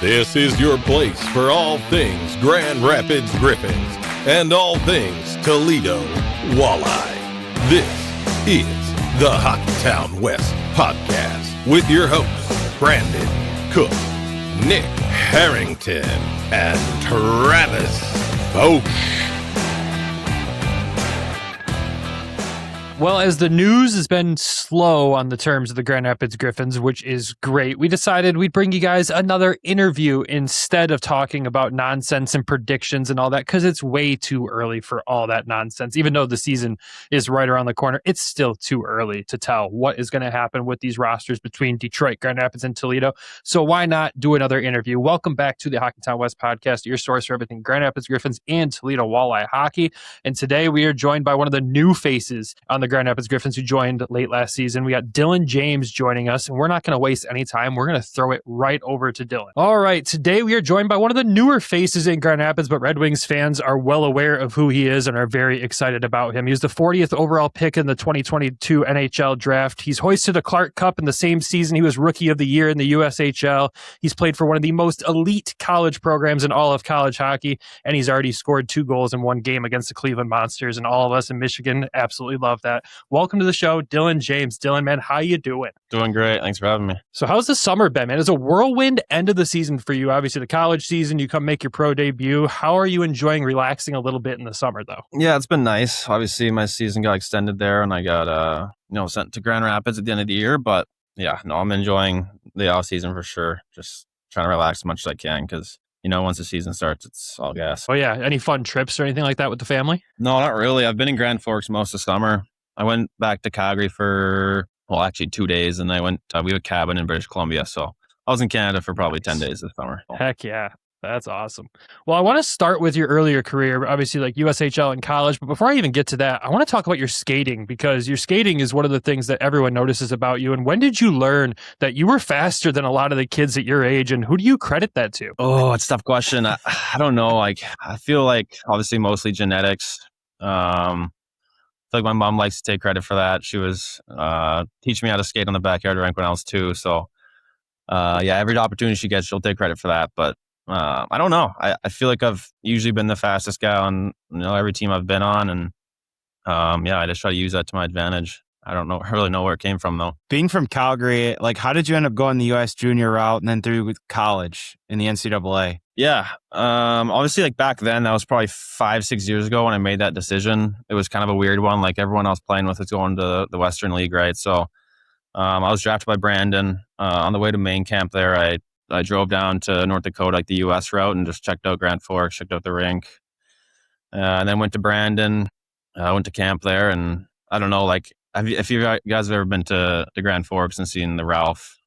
This is your place for all things Grand Rapids Griffins and all things Toledo Walleye. This is the Hockeytown West podcast with your hosts, Brandon Cook, Nick Harrington, and Travis Foch. Well, as the news has been slow on the terms of the Grand Rapids Griffins, which is great, we decided we'd bring you guys another interview instead of talking about nonsense and predictions and all that, because it's way too early for all that nonsense. Even though the season is right around the corner, it's still too early to tell what is going to happen with these rosters between Detroit, Grand Rapids, and Toledo. So why not do another interview? Welcome back to the Hockeytown West podcast, your source for everything Grand Rapids Griffins and Toledo Walleye hockey. And today we are joined by one of the new faces on the Grand Rapids Griffins who joined late last season. We got Dylan James joining us, and we're not going to waste any time. We're going to throw it right over to Dylan. All right, today we are joined by one of the newer faces in Grand Rapids, but Red Wings fans are well aware of who he is and are very excited about him. He was the 40th overall pick in the 2022 NHL draft. He's hoisted a Clark Cup in the same season he was Rookie of the Year in the USHL. He's played for one of the most elite college programs in all of college hockey, and he's already scored 2 goals in one game against the Cleveland Monsters, and all of us in Michigan absolutely love that. Welcome to the show, Dylan James. Dylan, man, how you doing? Doing great. Thanks for having me. So how's the summer been, man? It's a whirlwind end of the season for you. Obviously, the college season, you come make your pro debut. How are you enjoying relaxing a little bit in the summer, though? Yeah, it's been nice. Obviously, my season got extended there, and I got sent to Grand Rapids at the end of the year. But yeah, no, I'm enjoying the off season for sure. Just trying to relax as much as I can because once the season starts, it's all gas. Oh yeah, any fun trips or anything like that with the family? No, not really. I've been in Grand Forks most of the summer. I went back to Calgary for, 2 days, and we have a cabin in British Columbia, so I was in Canada for probably 10 days this summer. Heck yeah. That's awesome. Well, I want to start with your earlier career, obviously like USHL in college, but before I even get to that, I want to talk about your skating, because your skating is one of the things that everyone notices about you. And when did you learn that you were faster than a lot of the kids at your age, and who do you credit that to? Oh, it's a tough question. I don't know. I feel like obviously mostly genetics. Like my mom likes to take credit for that. She was teaching me how to skate on the backyard rink when I was 2. So every opportunity she gets, she'll take credit for that. But I don't know. I feel like I've usually been the fastest guy on every team I've been on, and I just try to use that to my advantage. I don't really know where it came from, though. Being from Calgary, like, how did you end up going the U.S. junior route and then through college in the NCAA? Yeah. Obviously, like back then, that was probably 5-6 years ago when I made that decision. It was kind of a weird one. Like everyone I was playing with was going to the Western League, right? So I was drafted by Brandon. On the way to main camp there, I drove down to North Dakota, like the U.S. route, and just checked out Grand Forks, checked out the rink. And then went to Brandon. I went to camp there, and I don't know, like, if you guys have ever been to Grand Forks and seen the Ralph,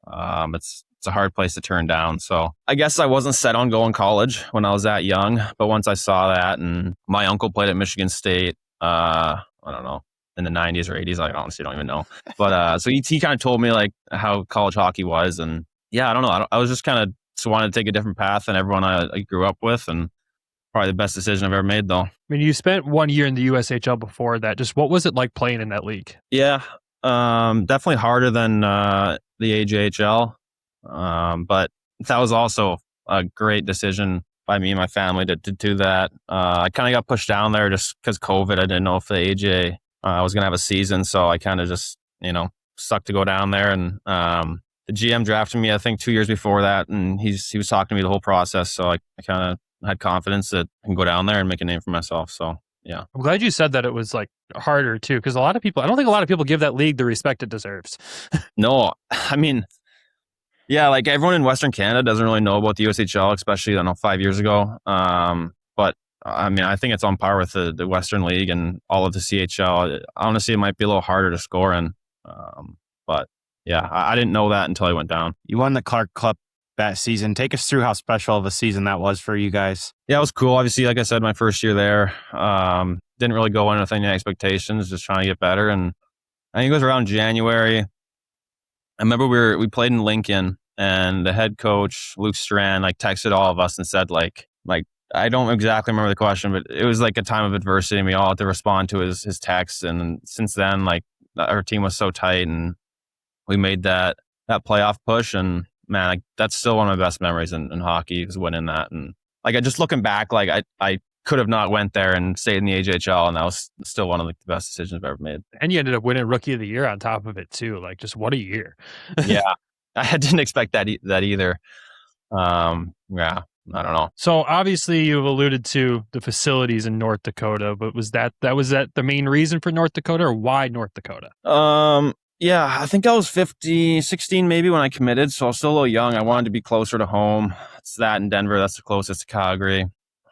it's a hard place to turn down. So I guess I wasn't set on going college when I was that young. But once I saw that, and my uncle played at Michigan State, I don't know, in the 90s or 80s, I honestly don't even know. But so he kind of told me like how college hockey was. And yeah, I don't know. I was just kind of wanted to take a different path than everyone I grew up with. And probably the best decision I've ever made, though. I mean, you spent 1 year in the USHL before that. Just what was it like playing in that league? Yeah, definitely harder than the AJHL. But that was also a great decision by me and my family to do that. I kind of got pushed down there just because COVID. I didn't know if the AJ was going to have a season. So I kind of just, stuck to go down there. And the GM drafted me, I think, 2 years before that. And he was talking to me the whole process. So I kind of had confidence that I can go down there and make a name for myself. So, yeah. I'm glad you said that it was like harder too, because I don't think a lot of people give that league the respect it deserves. No, I mean, yeah, like everyone in Western Canada doesn't really know about the USHL, especially, I don't know, 5 years ago. But I mean, I think it's on par with the Western League and all of the CHL. Honestly, it might be a little harder to score in. But yeah, I didn't know that until I went down. You won the Clark Cup that season. Take us through how special of a season that was for you guys. Yeah, it was cool. Obviously, like I said, my first year there, didn't really go in with any expectations, just trying to get better. And I think it was around January. I remember we played in Lincoln, and the head coach, Luke Strand, like texted all of us and said like I don't exactly remember the question, but it was like a time of adversity, and we all had to respond to his text. And since then, like our team was so tight, and we made that playoff push, and man, like that's still one of my best memories in hockey is winning that. And like, I just looking back, like I could have not went there and stayed in the AJHL, and that was still one of like, the best decisions I've ever made. And you ended up winning Rookie of the Year on top of it too. Like, just what a year. Yeah, I didn't expect that either. Yeah, I don't know. So obviously you've alluded to the facilities in North Dakota, but was that the main reason for North Dakota, or why North Dakota? Yeah, I think I was 16 maybe when I committed, so I was still a little young. I wanted to be closer to home. It's that in Denver. That's the closest to Calgary.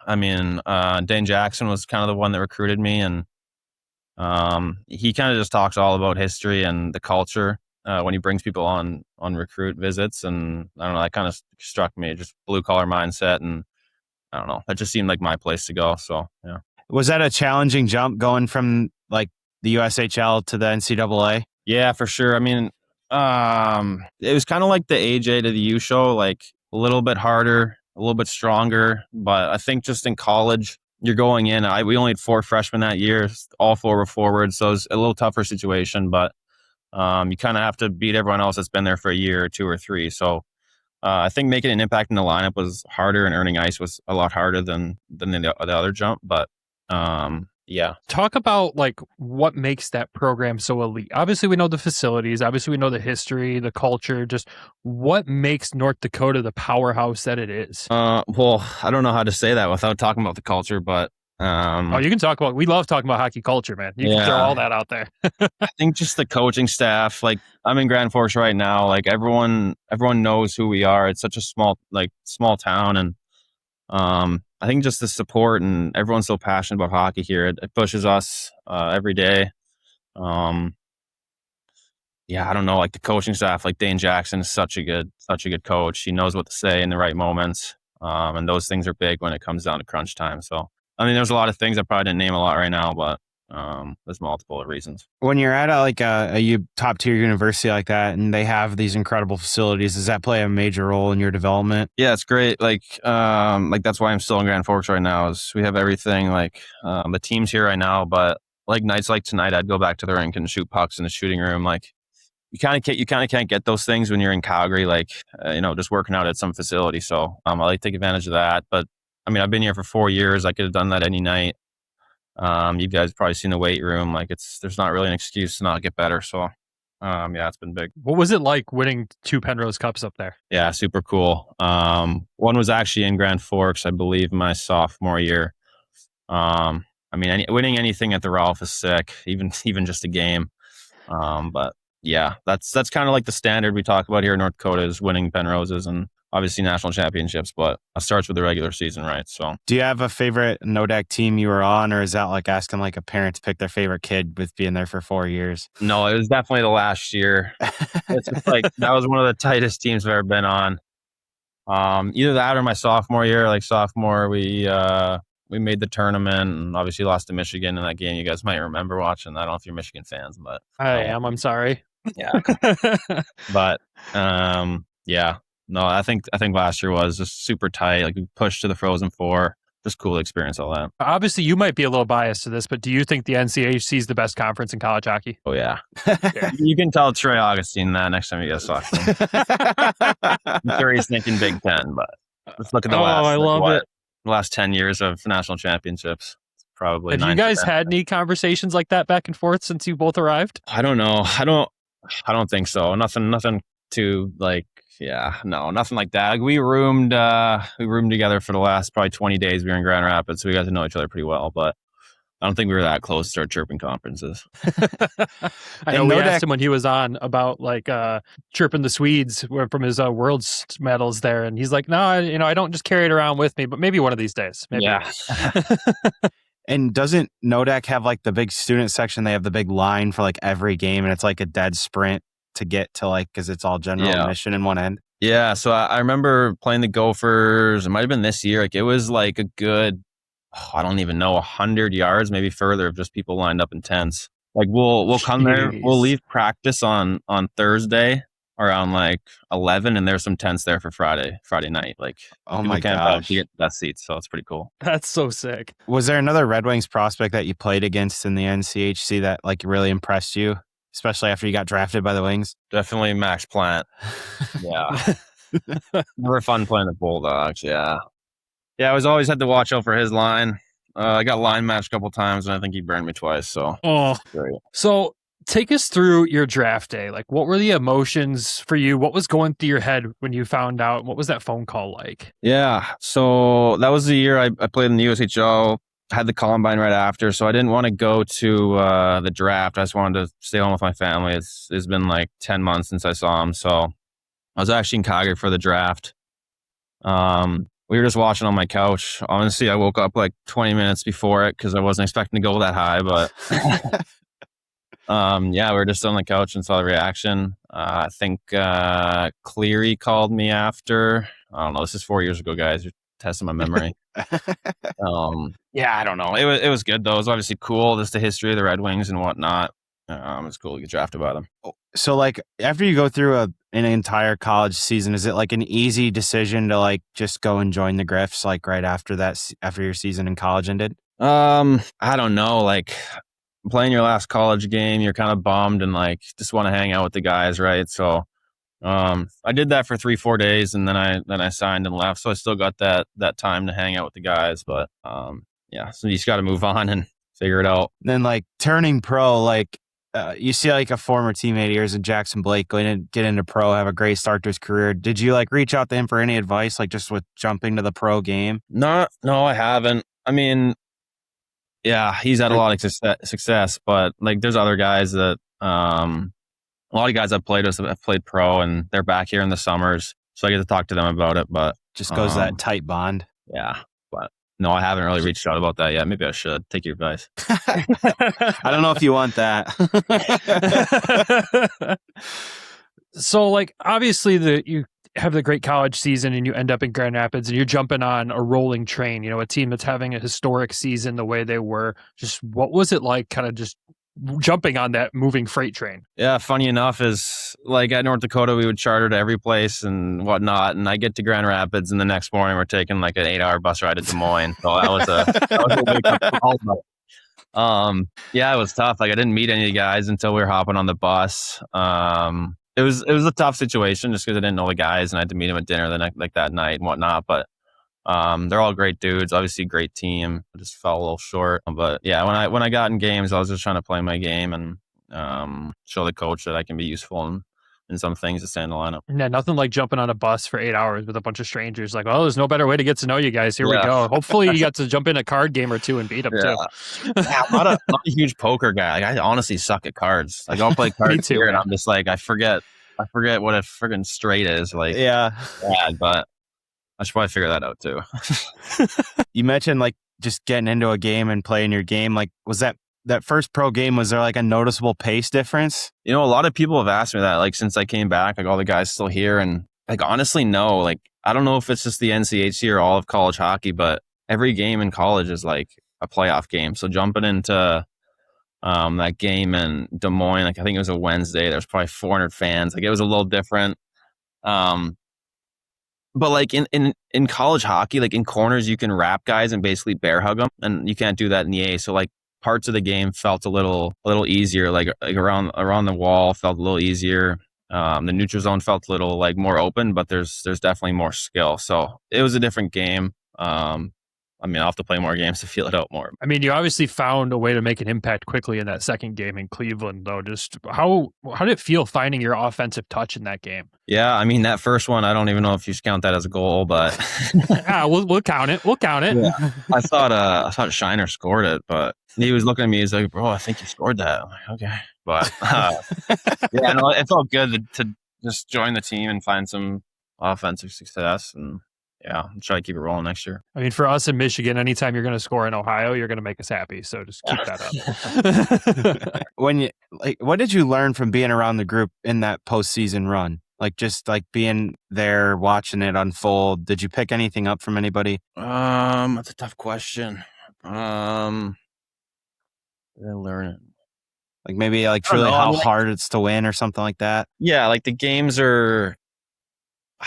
I mean, Dane Jackson was kind of the one that recruited me, and he kind of just talks all about history and the culture when he brings people on recruit visits. And I don't know, that kind of struck me, just blue collar mindset, and I don't know, that just seemed like my place to go. So yeah. Was that a challenging jump going from like the USHL to the NCAA? Yeah, for sure. I mean, it was kind of like the AJ to the U show, like a little bit harder, a little bit stronger. But I think just in college, you're going in. We only had 4 freshmen that year, all 4 were forwards, so it was a little tougher situation. But you kind of have to beat everyone else that's been there for a year or 2 or 3. So I think making an impact in the lineup was harder, and earning ice was a lot harder than the other jump. But yeah. Talk about like what makes that program so elite. Obviously we know the facilities, obviously we know the history, the culture, just what makes North Dakota the powerhouse that it is. Well, I don't know how to say that without talking about the culture, but you can talk about, we love talking about hockey culture, man. You can throw all that out there. I think just the coaching staff, like I'm in Grand Forks right now, like everyone knows who we are. It's such a small town, and I think just the support, and everyone's so passionate about hockey here. It pushes us every day. Yeah, I don't know, like the coaching staff, like Dane Jackson is such a good coach. He knows what to say in the right moments. And those things are big when it comes down to crunch time. So, I mean, there's a lot of things I probably didn't name a lot right now, but there's multiple reasons. When you're at a top tier university like that, and they have these incredible facilities, does that play a major role in your development? Yeah, it's great. Like that's why I'm still in Grand Forks right now, is we have everything. Like the team's here right now, but like nights like tonight, I'd go back to the rink and shoot pucks in the shooting room. Like you kind of can't get those things when you're in Calgary, like just working out at some facility. So I like to take advantage of that. But I mean, I've been here for 4 years. I could have done that any night. You guys probably seen the weight room. Like there's not really an excuse to not get better. So, yeah, it's been big. What was it like winning 2 Penrose Cups up there? Yeah, super cool. One was actually in Grand Forks, I believe, my sophomore year. I mean, winning anything at the Ralph is sick, even just a game. But yeah, that's kind of like the standard we talk about here in North Dakota, is winning Penroses and obviously national championships, but it starts with the regular season, right? So, do you have a favorite NODAC team you were on, or is that like asking like a parent to pick their favorite kid with being there for 4 years? No, it was definitely the last year. It's just like that was one of the tightest teams I've ever been on. Either that or my sophomore year. Like sophomore, we made the tournament and obviously lost to Michigan in that game. You guys might remember watching that. I don't know if you're Michigan fans, but I am. I'm sorry. Yeah, but yeah. No, I think last year was just super tight. Like we pushed to the Frozen Four. Just cool experience, all that. Obviously, you might be a little biased to this, but do you think the NCHC is the best conference in college hockey? Oh, yeah. You can tell Troy Augustine that next time you guys talk to him. I'm sure he's thinking Big Ten, but let's look at the last 10 years of national championships. It's probably. Have you guys had any conversations like that back and forth since you both arrived? I don't know. I don't think so. Nothing to like. Yeah, no, nothing like that. Like we roomed together for the last probably 20 days. We were in Grand Rapids, so we got to know each other pretty well, but I don't think we were that close to start chirping conferences. I know we asked him when he was on about like chirping the Swedes from his World's medals there, and he's like, no, I don't just carry it around with me, but maybe one of these days. Maybe. Yeah. And doesn't NODAC have like the big student section? They have the big line for like every game, and it's like a dead sprint to get to like, because it's all general admission in one end. Yeah, so I remember playing the Gophers. It might have been this year. Like it was like a good, I don't even know, 100 yards, maybe further, of just people lined up in tents. Like we'll come there. We'll leave practice on Thursday around like 11, and there's some tents there for Friday night. Like, oh my gosh, you get that seats, so it's pretty cool. That's so sick. Was there another Red Wings prospect that you played against in the NCHC that like really impressed you, especially after you got drafted by the Wings? Definitely Max Plant. Yeah. Never fun playing the Bulldogs. Yeah. Yeah, I was always had to watch out for his line. I got line matched a couple times, and I think he burned me twice. So, great. So take us through your draft day. Like, what were the emotions for you? What was going through your head when you found out? What was that phone call like? Yeah, so that was the year I played in the USHL. Had the combine right after, so I didn't want to go to the draft. I just wanted to stay home with my family. It's been like 10 months since I saw him, so I was actually in Calgary for the draft. We were just watching on my couch. Honestly, I woke up like 20 minutes before it because I wasn't expecting to go that high. But yeah, we were just on the couch and saw the reaction. I think Cleary called me after. I don't know. This is 4 years ago, guys. You're testing my memory. Yeah, I don't know. It was good though. It was obviously cool. Just the history of the Red Wings and whatnot. It's cool to get drafted by them. So, like, after you go through an entire college season, is it like an easy decision to like just go and join the Griffs like right after that, after your season in college ended? I don't know. Like playing your last college game, you're kind of bummed and like just want to hang out with the guys, right? So, I did that for 3-4 days, and then I signed and left. So I still got that time to hang out with the guys, but yeah. So you just got to move on and figure it out. Then like turning pro, like. You see like a former teammate of yours in Jackson Blake going to get into pro, have a great start to his career. Did you like reach out to him for any advice, like just with jumping to the pro game? No, I haven't. I mean, yeah, he's had a lot of success, but like there's other guys that, a lot of guys I've played with have played pro and they're back here in the summers. So I get to talk to them about it, but just goes that tight bond. Yeah. But no, I haven't really reached out about that yet. Maybe I should take your advice. I don't know if you want that. So, like, obviously, you have the great college season and you end up in Grand Rapids and you're jumping on a rolling train, you know, a team that's having a historic season the way they were. Just what was it like kind of just jumping on that moving freight train? Yeah, funny enough is like at North Dakota, we would charter to every place and whatnot. And I get to Grand Rapids and the next morning we're taking like an 8-hour bus ride to Des Moines. So that was a big call. Yeah, it was tough. Like I didn't meet any of the guys until we were hopping on the bus. It was a tough situation just because I didn't know the guys and I had to meet them at dinner that night and whatnot. But they're all great dudes, obviously great team. I just fell a little short. But yeah, when I got in games, I was just trying to play my game and show the coach that I can be useful in some things to stay in the lineup. Yeah, nothing like jumping on a bus for 8 hours with a bunch of strangers. Like, oh, there's no better way to get to know you guys. Here we go. Hopefully you got to jump in a card game or two and beat them too. Yeah, I'm not a huge poker guy. Like, I honestly suck at cards. Like I'll play cards here and I'm just like, I forget what a friggin' straight is. Like, yeah, but I should probably figure that out too. You mentioned like just getting into a game and playing your game. Like, was that first pro game, was there like a noticeable pace difference? You know, a lot of people have asked me that, like since I came back, like all the guys still here. And like, honestly, no, like, I don't know if it's just the NCHC or all of college hockey, but every game in college is like a playoff game. So jumping into that game in Des Moines, like I think it was a Wednesday, there was probably 400 fans. Like it was a little different. But like in college hockey, like in corners, you can wrap guys and basically bear hug them, and you can't do that in the A. So like parts of the game felt a little easier, like around the wall felt a little easier. The neutral zone felt a little like more open, but there's definitely more skill. So it was a different game. I mean, I'll have to play more games to feel it out more. I mean, you obviously found a way to make an impact quickly in that second game in Cleveland, though. Just how did it feel finding your offensive touch in that game? Yeah, I mean, that first one, I don't even know if you should count that as a goal, but we'll count it. We'll count it. Yeah. I thought Shiner scored it, but he was looking at me. He's like, "Bro, I think you scored that." I'm like, okay, but yeah, no, it felt good to just join the team and find some offensive success and. Yeah, I'll try to keep it rolling next year. I mean, for us in Michigan, anytime you're going to score in Ohio, you're going to make us happy. So just keep that up. What did you learn from being around the group in that postseason run? Like just like being there, watching it unfold. Did you pick anything up from anybody? That's a tough question. Did I learn it? Like maybe like truly how hard it's to win or something like that. Yeah, like the games are.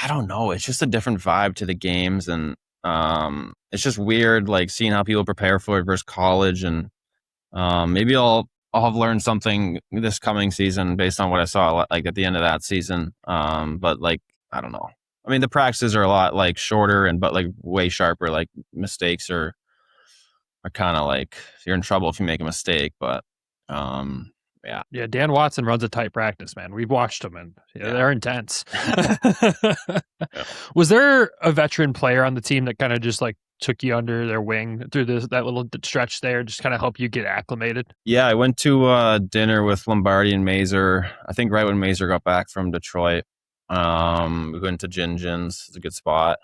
I don't know. It's just a different vibe to the games, and it's just weird, like seeing how people prepare for it versus college. And maybe I'll have learned something this coming season based on what I saw, like at the end of that season. But like, I don't know. I mean, the practices are a lot like shorter but like way sharper. Like mistakes are kind of like you're in trouble if you make a mistake. But yeah. Dan Watson runs a tight practice, man. We've watched them, and they're intense. Was there a veteran player on the team that kind of just like took you under their wing through that little stretch there, just kind of help you get acclimated? Yeah, I went to dinner with Lombardi and Mazer. I think right when Mazer got back from Detroit. We went to Gin Gin's. It's a good spot.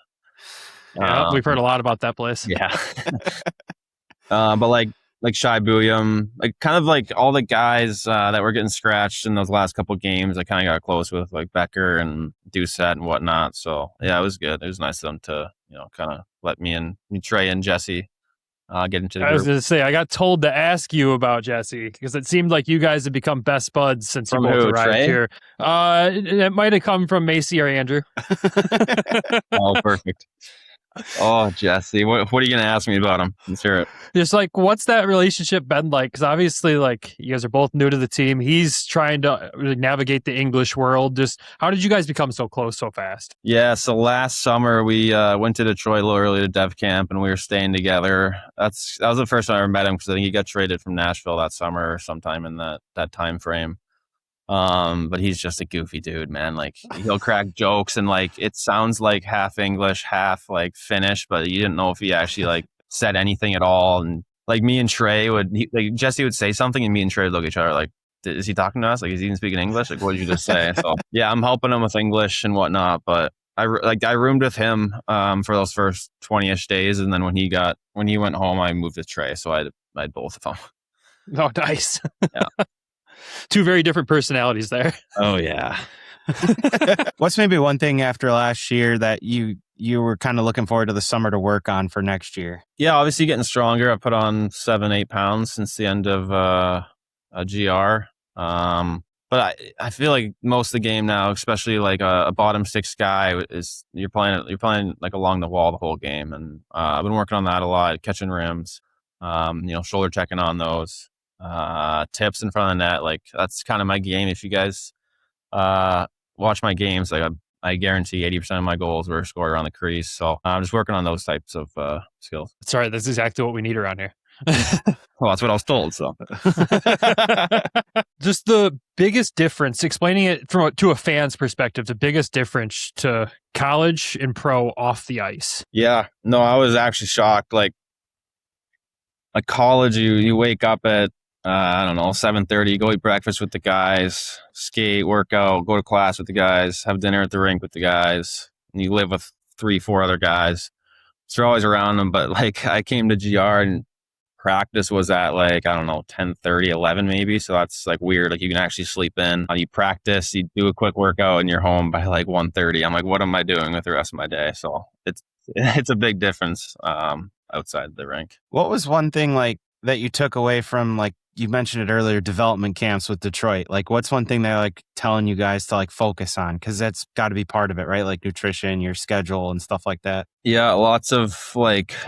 Yeah, we've heard a lot about that place. Yeah. But like Shai Buyam, like kind of like all the guys that were getting scratched in those last couple games, I kind of got close with, like Becker and Doucette and whatnot. So yeah, it was good. It was nice of them to, kind of let me and Trey and Jesse get into the group. I was going to say, I got told to ask you about Jesse because it seemed like you guys have become best buds since you both arrived Trey? here. It might have come from Macy or Andrew. Oh, perfect. Oh, Jesse, what are you going to ask me about him? Let's hear it. Just like, what's that relationship been like? Because obviously, like, you guys are both new to the team. He's trying to navigate the English world. Just how did you guys become so close so fast? Yeah, so last summer we went to Detroit a little early to Dev Camp, and we were staying together. That was the first time I ever met him because I think he got traded from Nashville that summer or sometime in that time frame. But he's just a goofy dude, man. Like he'll crack jokes and like it sounds like half English, half like Finnish, but you didn't know if he actually like said anything at all. And like me and Trey Jesse would say something and me and Trey would look at each other like, is he talking to us? Like, is he even speaking English? Like, what did you just say? So yeah, I'm helping him with English and whatnot, but I roomed with him for those first 20-ish days, and then when he went home, I moved with Trey, so I had both of them. Oh, nice. Yeah. Two very different personalities there. Oh, yeah. What's maybe one thing after last year that you were kind of looking forward to the summer to work on for next year? Yeah, obviously getting stronger. I put on 7-8 pounds since the end of a GR. But I feel like most of the game now, especially like a bottom six guy, is you're playing like along the wall the whole game. And I've been working on that a lot, catching rims, shoulder checking on those. Tips in front of the net, like that's kind of my game. If you guys watch my games, like I guarantee 80% of my goals were scored around the crease. So I'm just working on those types of skills. Sorry, that's exactly what we need around here. Well, that's what I was told. So just the biggest difference, explaining it to a fan's perspective, the biggest difference to college and pro off the ice. Yeah, no, I was actually shocked. Like college, you wake up at 7:30, go eat breakfast with the guys, skate, work out, go to class with the guys, have dinner at the rink with the guys, and you live with 3-4 other guys. So you're always around them. But like I came to GR and practice was at 10:30, 11 maybe. So that's like weird. Like you can actually sleep in. You practice, you do a quick workout, and you're home by 1:30. I'm like, what am I doing with the rest of my day? So it's a big difference outside the rink. What was one thing that you took away from, you mentioned it earlier, development camps with Detroit? Like, what's one thing they're telling you guys to focus on? Because that's got to be part of it, right? Like nutrition, your schedule, and stuff like that. Yeah, lots of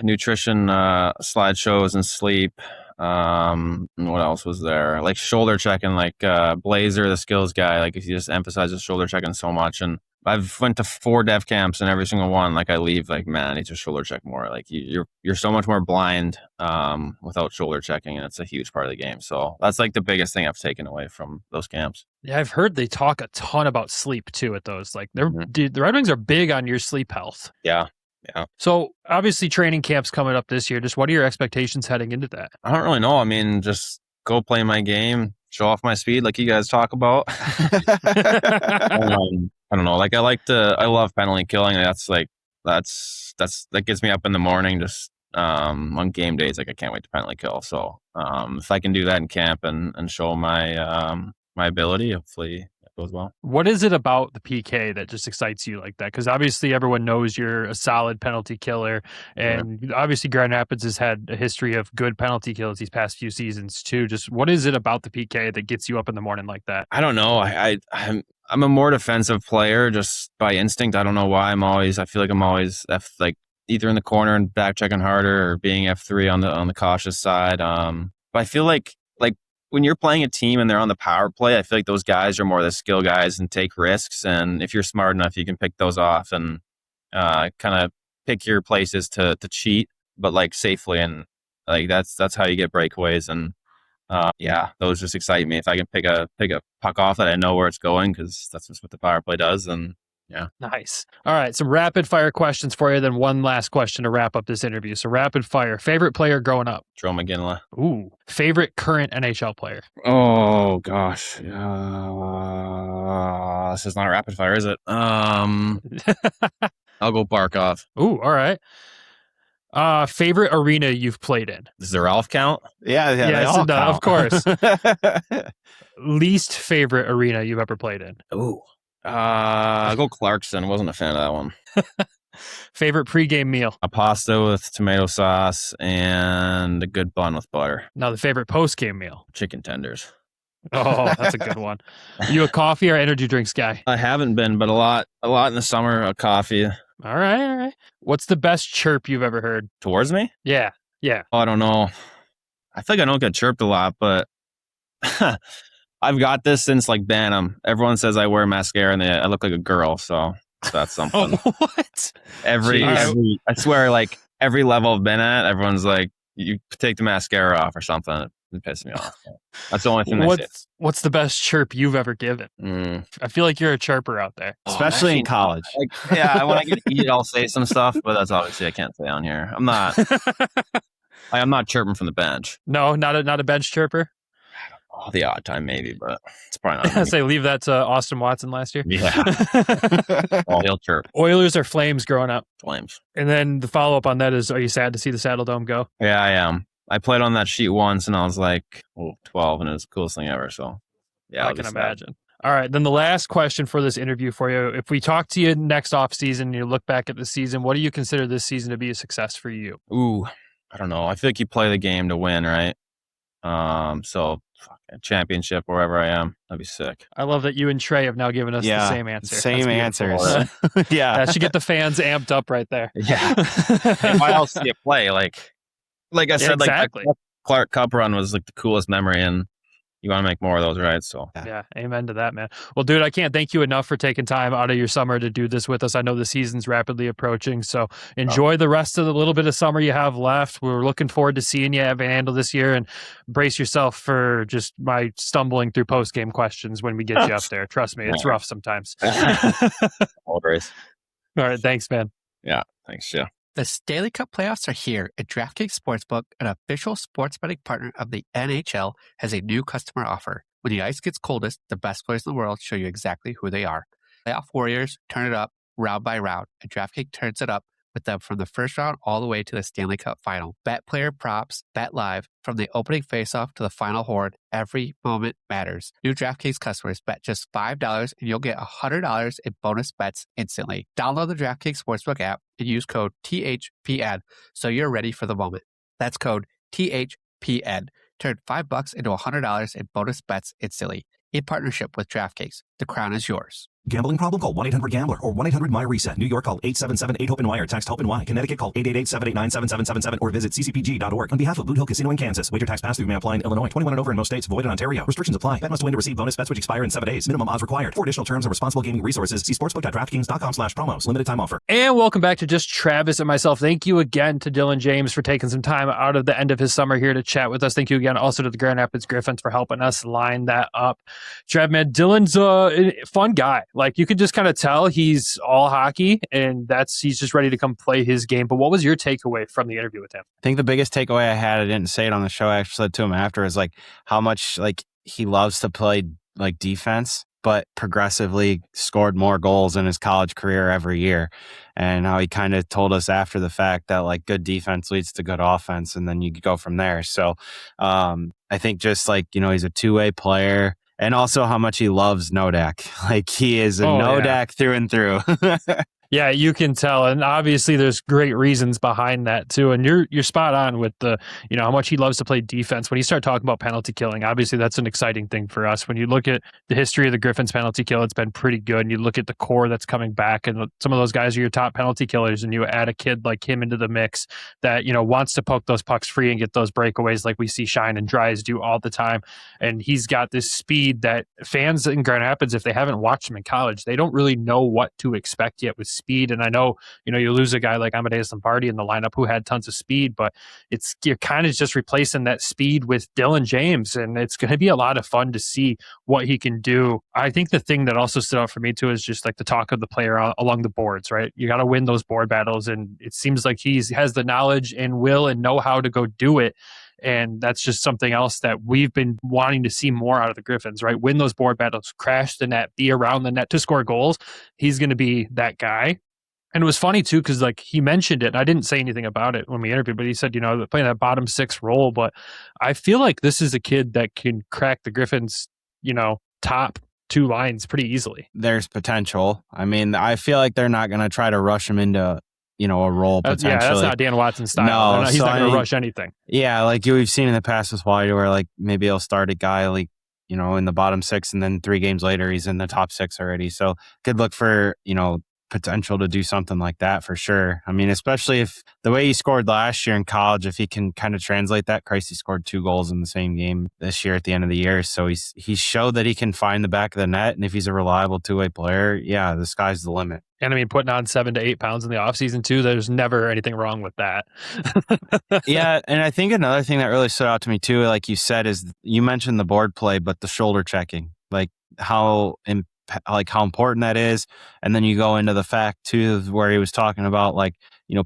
nutrition slideshows and sleep. What else was there? Like shoulder checking, Blazer, the skills guy. He just emphasizes shoulder checking so much. And I've went to 4 dev camps, and every single one, I leave man, I need to shoulder check more. You're so much more blind without shoulder checking, and it's a huge part of the game. So that's the biggest thing I've taken away from those camps. Yeah, I've heard they talk a ton about sleep too at those. The Red Wings are big on your sleep health. Yeah. Yeah. So obviously training camp's coming up this year. Just what are your expectations heading into that? I don't really know. I mean, just go play my game, show off my speed like you guys talk about. I don't know. I love penalty killing. That gets me up in the morning. Just on game days, I can't wait to penalty kill. So if I can do that in camp and show my my ability, hopefully it goes well. What is it about the PK that just excites you like that? Because obviously everyone knows you're a solid penalty killer, and obviously Grand Rapids has had a history of good penalty kills these past few seasons too. Just what is it about the PK that gets you up in the morning like that? I don't know. I'm a more defensive player just by instinct. I don't know why. I feel like I'm always either in the corner and back checking harder or being F3 on the cautious side. But I feel like when you're playing a team and they're on the power play, I feel like those guys are more the skill guys and take risks. And if you're smart enough, you can pick those off. And kind of pick your places to cheat, but like safely, and like that's how you get breakaways. And those just excite me. If I can pick a puck off that I know where it's going, because that's just what the power play does. And yeah. Nice. All right, some rapid fire questions for you, then one last question to wrap up this interview. So rapid fire. Favorite player growing up? Joe McGinley. Ooh. Favorite current NHL player? Oh gosh. This is not a rapid fire, is it? I'll go Barkov. Ooh, all right. Favorite arena you've played in? Does the Ralph count? Yeah, they all count. Of course. Least favorite arena you've ever played in? Ooh. I'll go Clarkson. Wasn't a fan of that one. Favorite pregame meal? A pasta with tomato sauce and a good bun with butter. Now the favorite postgame meal? Chicken tenders. Oh, that's a good one. You a coffee or energy drinks guy? I haven't been, but a lot in the summer. A coffee. All right. What's the best chirp you've ever heard? Towards me? Yeah. Oh, I don't know. I feel like I don't get chirped a lot, but I've got this since like Bantam. Everyone says I wear mascara and I look like a girl, so that's something. Oh, what? Every I swear, like every level I've been at, everyone's like, you take the mascara off or something. It pisses me off. That's the only thing. What's the best chirp you've ever given? I feel like you're a chirper out there, especially in college. Like, when I get to eat, I'll say some stuff, but that's obviously I can't say on here. I'm not. I'm not chirping from the bench. No, not a bench chirper. Oh, the odd time maybe, but it's probably not. I say leave that to Austin Watson last year. Yeah. Oh, he'll chirp. Oilers or Flames growing up? Flames. And then the follow up on that is, are you sad to see the Saddle Dome go? Yeah, I am. I played on that sheet once, and I was like 12, and it was the coolest thing ever. So, yeah, I can imagine. All right, then the last question for this interview for you: if we talk to you next off season, you look back at the season, what do you consider this season to be a success for you? Ooh, I don't know. I feel like you play the game to win, right? So a championship wherever I am, that'd be sick. I love that you and Trey have now given us the same answer. Same answers. Yeah, that should get the fans amped up right there. Yeah. And why else do you play? Like I said, exactly. Like Clark Cup run was like the coolest memory, and you want to make more of those, right? So yeah, amen to that, man. Well, dude, I can't thank you enough for taking time out of your summer to do this with us. I know the season's rapidly approaching, so enjoy the rest of the little bit of summer you have left. We're looking forward to seeing you at Van Andel this year, and brace yourself for just my stumbling through post-game questions when we get you up there. Trust me, it's rough sometimes. Old race. All right, thanks, man. Yeah, thanks, yeah. The Stanley Cup playoffs are here, and DraftKings Sportsbook, an official sports betting partner of the NHL, has a new customer offer. When the ice gets coldest, the best players in the world show you exactly who they are. Playoff warriors turn it up round by round, and DraftKings turns it up with them from the first round all the way to the Stanley Cup final. Bet player props, bet live, from the opening faceoff to the final horde, every moment matters. New DraftKings customers bet just $5 and you'll get $100 in bonus bets instantly. Download the DraftKings Sportsbook app and use code THPN so you're ready for the moment. That's code THPN. Turn $5 into $100 in bonus bets instantly. In partnership with DraftKings, the crown is yours. Gambling problem? Call 1-800-GAMBLER or 1-800-MY-RESET. New York, call 877-8-HOPE-NY or text HOPE-NY. Connecticut, call 888-789-7777 or visit ccpg.org. On behalf of Boot Hill Casino in Kansas, wager tax pass-through may apply in Illinois. 21 and over in most states. Void in Ontario. Restrictions apply. Bet must win to receive bonus bets which expire in 7 days. Minimum odds required. For additional terms and responsible gaming resources, see sportsbook.draftkings.com/promos. Limited time offer. And welcome back to Just Travis and myself. Thank you again to Dylan James for taking some time out of the end of his summer here to chat with us. Thank you again also to the Grand Rapids Griffins for helping us line that up. Trav, man, Dylan's a fun guy. Like, you could just kind of tell he's all hockey, and he's just ready to come play his game. But what was your takeaway from the interview with him? I think the biggest takeaway I had, I didn't say it on the show, I actually said to him after, is like how much like he loves to play like defense, but progressively scored more goals in his college career every year. And how he kind of told us after the fact that like good defense leads to good offense, and then you go from there. So I think just like, he's a two-way player. And also how much he loves Nodak. Like, he is a Nodak through and through. Yeah, you can tell. And obviously there's great reasons behind that too. And you're spot on with the, how much he loves to play defense. When you start talking about penalty killing, obviously that's an exciting thing for us. When you look at the history of the Griffins penalty kill, it's been pretty good. And you look at the core that's coming back, and some of those guys are your top penalty killers, and you add a kid like him into the mix that, wants to poke those pucks free and get those breakaways like we see Shine and Dries do all the time. And he's got this speed that fans in Grand Rapids, if they haven't watched him in college, they don't really know what to expect yet with speed. And I know, you lose a guy like Amadeus Lombardi in the lineup who had tons of speed, but you're kind of just replacing that speed with Dylan James. And it's going to be a lot of fun to see what he can do. I think the thing that also stood out for me too is just like the talk of the player along the boards, right? You got to win those board battles. And it seems like he has the knowledge and will and know how to go do it. And that's just something else that we've been wanting to see more out of the Griffins, right? Win those board battles, crash the net, be around the net to score goals. He's going to be that guy. And it was funny too, because like he mentioned it, and I didn't say anything about it when we interviewed, but he said, they're playing that bottom six role. But I feel like this is a kid that can crack the Griffins, top two lines pretty easily. There's potential. I mean, I feel like they're not going to try to rush him into a role potentially. Yeah, that's not Dan Watson's style. No, he's not going to rush anything. Yeah, like we've seen in the past with White, where like maybe he'll start a guy like, in the bottom six, and then 3 games later he's in the top 6 already. So good look for, potential to do something like that for sure. I mean, especially if the way he scored last year in college, if he can kind of translate that. Christ, he scored 2 goals in the same game this year at the end of the year. So he showed that he can find the back of the net. And if he's a reliable 2-way player, yeah, the sky's the limit. And I mean, putting on 7 to 8 pounds in the offseason too, there's never anything wrong with that. Yeah. And I think another thing that really stood out to me too, like you said, is you mentioned the board play, but the shoulder checking, like how important that is. And then you go into the fact too, where he was talking about like,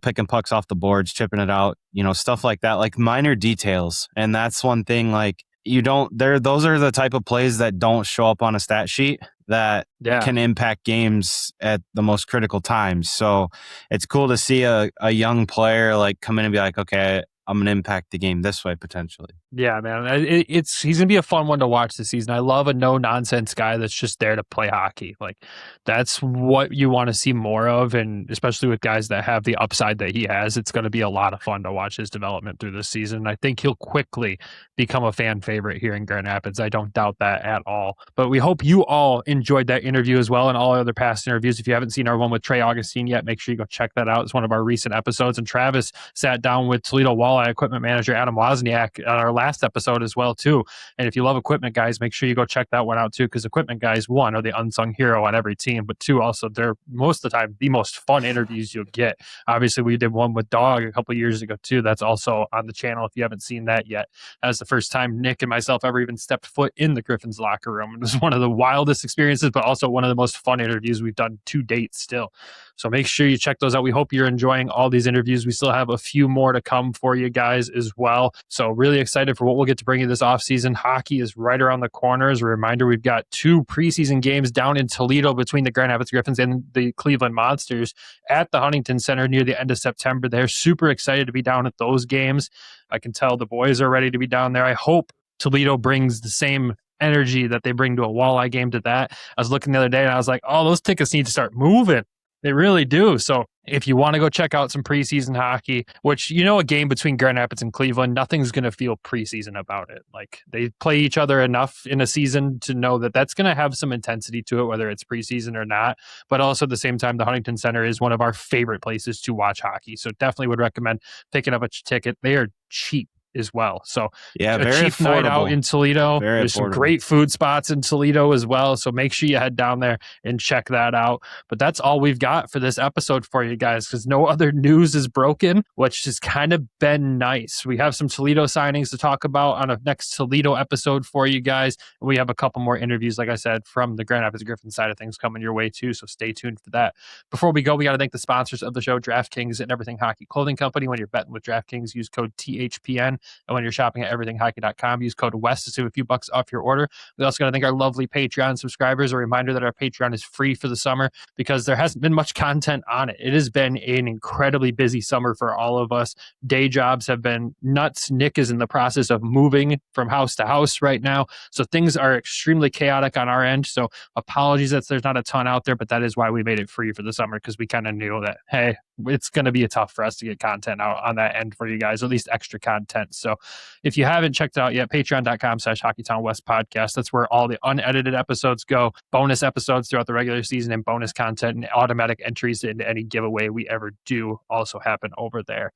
picking pucks off the boards, chipping it out, stuff like that, like minor details. And that's one thing, like those are the type of plays that don't show up on a stat sheet that can impact games at the most critical times. So it's cool to see a young player like come in and be like, okay, I'm going to impact the game this way potentially. Yeah, man. He's going to be a fun one to watch this season. I love a no-nonsense guy that's just there to play hockey. Like, that's what you want to see more of, and especially with guys that have the upside that he has, it's going to be a lot of fun to watch his development through this season. I think he'll quickly become a fan favorite here in Grand Rapids. I don't doubt that at all. But we hope you all enjoyed that interview as well, and all other past interviews. If you haven't seen our one with Trey Augustine yet, make sure you go check that out. It's one of our recent episodes. And Travis sat down with Toledo Walleye equipment manager Adam Wozniak on our last episode as well too. And if you love equipment guys, make sure you go check that one out too, because equipment guys, 1, are the unsung hero on every team, but 2, also they're most of the time the most fun interviews you'll get. Obviously we did one with Dog a couple of years ago too. That's also on the channel if you haven't seen that yet. That's the first time Nick and myself ever even stepped foot in the Griffins locker room. It was one of the wildest experiences, but also one of the most fun interviews we've done to date still. So make sure you check those out. We hope you're enjoying all these interviews. We still have a few more to come for you guys as well. So really excited for what we'll get to bring you this offseason. Hockey is right around the corner. As a reminder, we've got 2 preseason games down in Toledo between the Grand Rapids Griffins and the Cleveland Monsters at the Huntington Center near the end of September. They're super excited to be down at those games. I can tell the boys are ready to be down there. I hope Toledo brings the same energy that they bring to a walleye game to that. I was looking the other day and I was like, oh, those tickets need to start moving. They really do. So if you want to go check out some preseason hockey, which, a game between Grand Rapids and Cleveland, nothing's going to feel preseason about it. Like, they play each other enough in a season to know that that's going to have some intensity to it, whether it's preseason or not. But also at the same time, the Huntington Center is one of our favorite places to watch hockey. So definitely would recommend picking up a ticket. They are cheap as well. So yeah, a very cheap affordable night out in Toledo. There's some affordable. great food spots in Toledo as well. So make sure you head down there and check that out. But that's all we've got for this episode for you guys, because no other news is broken, which has kind of been nice. We have some Toledo signings to talk about on a next Toledo episode for you guys. And we have a couple more interviews, like I said, from the Grand Rapids Griffins side of things coming your way too. So stay tuned for that. Before we go, we got to thank the sponsors of the show, DraftKings and Everything Hockey Clothing Company. When you're betting with DraftKings, use code THPN. And when you're shopping at everythinghockey.com, use code WEST to save a few bucks off your order. We also got to thank our lovely Patreon subscribers. A reminder that our Patreon is free for the summer because there hasn't been much content on it. It has been an incredibly busy summer for all of us. Day jobs have been nuts. Nick is in the process of moving from house to house right now. So things are extremely chaotic on our end. So apologies that there's not a ton out there, but that is why we made it free for the summer, because we kind of knew that, hey, it's going to be tough for us to get content out on that end for you guys, at least extra content. So if you haven't checked it out yet, patreon.com/Hockeytown West podcast. That's where all the unedited episodes go, bonus episodes throughout the regular season, and bonus content and automatic entries into any giveaway we ever do also happen over there.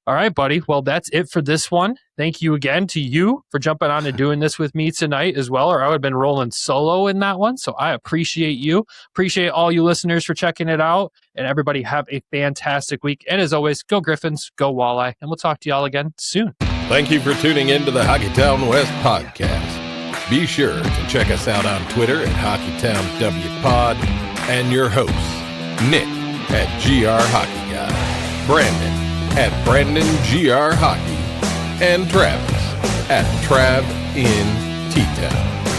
All right, buddy. Well, that's it for this one. Thank you again to you for jumping on and doing this with me tonight as well, or I would have been rolling solo in that one. So I appreciate you. Appreciate all you listeners for checking it out. And everybody have a fantastic week. And as always, go Griffins, go Walleye. And we'll talk to y'all again soon. Thank you for tuning in to the Hockeytown West podcast. Be sure to check us out on Twitter at HockeytownWPod and your hosts, Nick at GR Hockey Guy, Brandon at Brandon GR Hockey, and Travis at Trav in T-Town.